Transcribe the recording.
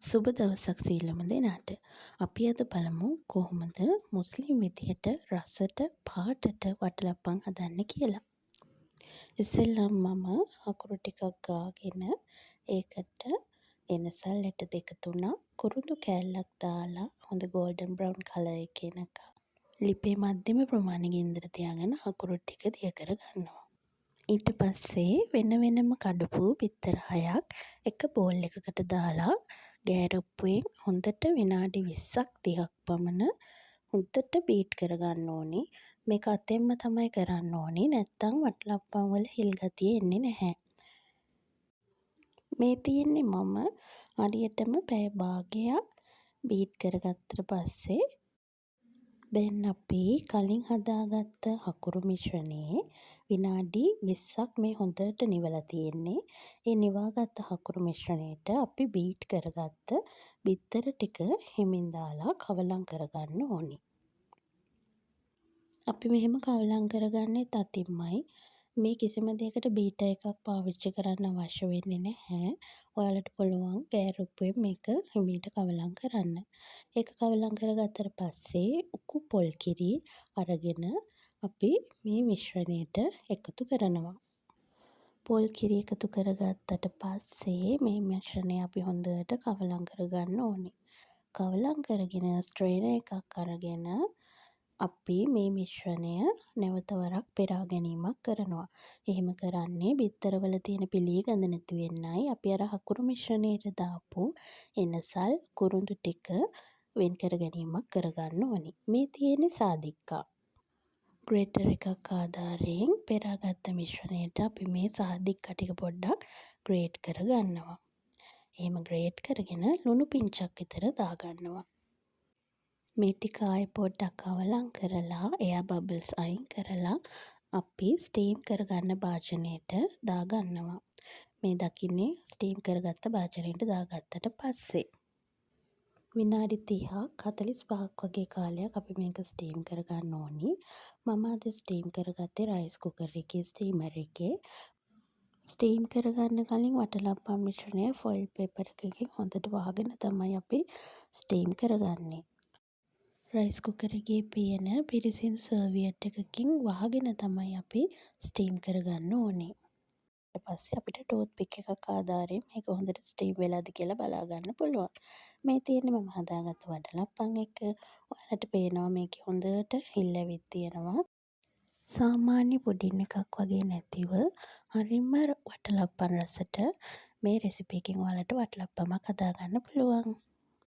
සුබ දවසක් සියලුම දෙනාට. අපි අද බලමු කොහොමද මුස්ලිම් විදියට රසට පාටට වටලප්පන් හදන්න කියලා. ඉස්සෙල්ලම මම අකුරු ටිකක් ගාගෙන ඒකට එනසල් ලෙට 2-3 කුරුඳු කෑල්ලක් දාලා හොඳ ගෝල්ඩන් බ්‍රවුන් කලර් එකේ එනකම් ලිපේ මධ්‍යම ප්‍රමාණය ගින්දර තියාගෙන අකුරු ටික දිය කර ගන්නවා. ඊට පස්සේ වෙන වෙනම කඩපු බිත්තර 6ක් එක බෝල් එකකට දාලා ගෑරප්පුවෙන් හොඳට විනාඩි 20ක් 30ක් පමණ හොඳට බීට් කරගන්න ඕනේ. මේක අතෙන්ම තමයි කරන්න ඕනේ. නැත්තම් වටලප්පන් වල හිල් ගතිය එන්නේ නැහැ. මේ තියෙන්නේ මම හරියටම පැය භාගයක් බීට් කරගත්තට පස්සේ දැන් අපි කලින් හදාගත්ත අකුරු මිශ්‍රණයේ විනාඩි 20ක් මේ හොඳට නිවලා තියෙන්නේ. ඒ නිවාගත්ත අකුරු මිශ්‍රණයට අපි බීට් කරගත්ත බිත්තර ටික හිමින් දාලා කවලම් කරගන්න ඕනි. අපි මෙහෙම කවලම් කරගන්නේ අතින්මයි. මේ කිසිම දෙයකට බීටර් එකක් පාවිච්චි කරන්න අවශ්‍ය වෙන්නේ නැහැ. ඔයාලට පුළුවන් ගෑරුප්පුවෙන් මේක හිමීට කවලම් කරන්න. ඒක කවලම් කරගත්තට පස්සේ උකු පොල් කිරි අරගෙන අපි මේ මිශ්‍රණයට එකතු කරනවා. පොල් කිරි එකතු කරගත්තට පස්සේ මේ මිශ්‍රණය අපි හොඳට කවලම් කරගන්න ඕනේ. කවලම් කරගෙන ස්ට්‍රේනර් එකක් අරගෙන අපි මේ මිශ්‍රණය නැවත වරක් පෙරා ගැනීමක් කරනවා. එහෙම කරන්නේ බිත්තරවල තියෙන පිළිය ගඳ නැති වෙන්නයි. අපි අර අකුරු මිශ්‍රණයට දාපු එනසල් කුරුඳු ටික වෙන් කර ගැනීමක් කරගන්න ඕනි. මේ තියෙන්නේ සාදික්කා. ග්‍රේටර් එකක් ආධාරයෙන් පෙරාගත්ත මිශ්‍රණයට අපි මේ සාදික්කා ටික පොඩ්ඩක් ග්‍රේට් කරගන්නවා. එහෙම ග්‍රේට් කරගෙන ලුණු පිංචක් විතර දාගන්නවා. මේ ටික ආයෙ පොඩ්ඩක් කවලම් කරලා එයා බබල්ස් අයින් කරලා අපි ස්ටීම් කරගන්න භාජනයට දාගන්නවා. මේ දකින්නේ ස්ටීම් කරගත්ත භාජනයට දාගත්තට පස්සේ විනාඩි 30ක් 45ක් වගේ කාලයක් අපි මේක ස්ටීම් කරගන්න ඕනි. මම අද ස්ටීම් කරගත්තේ රයිස් කුකර් එකේ ස්ටීමර් එකේ. ස්ටීම් කරගන්න කලින් වටලප්පන් මිශ්‍රණය ෆොයිල් පේපර් එකකින් හොඳට වහගෙන තමයි අපි ස්ටීම් කරගන්නේ. රයිස් කුකර් එකේ පියන පිරිසිදු සර්වියට් එකකින් වහගෙන තමයි අපි ස්ටීම් කරගන්න ඕනේ. ඊට පස්සේ අපිට ටූත් පික් එකක් ආධාරයෙන් මේක හොඳට ස්ටීම් වෙලාද කියලා බලා ගන්න පුළුවන්. මේ තියෙන්නේ මම හදාගත්ත වටලප්පන් එක. ඔයාලට පේනවා මේකේ හොඳට හිල් ඇවිත් තියෙනවා. සාමාන්‍ය පුඩින් එකක් වගේ නැතිව හරිම වටලප්පන් රසට මේ රෙසිපි එකෙන් ඔයාලට වටලප්පමක් හදාගන්න පුළුවන්.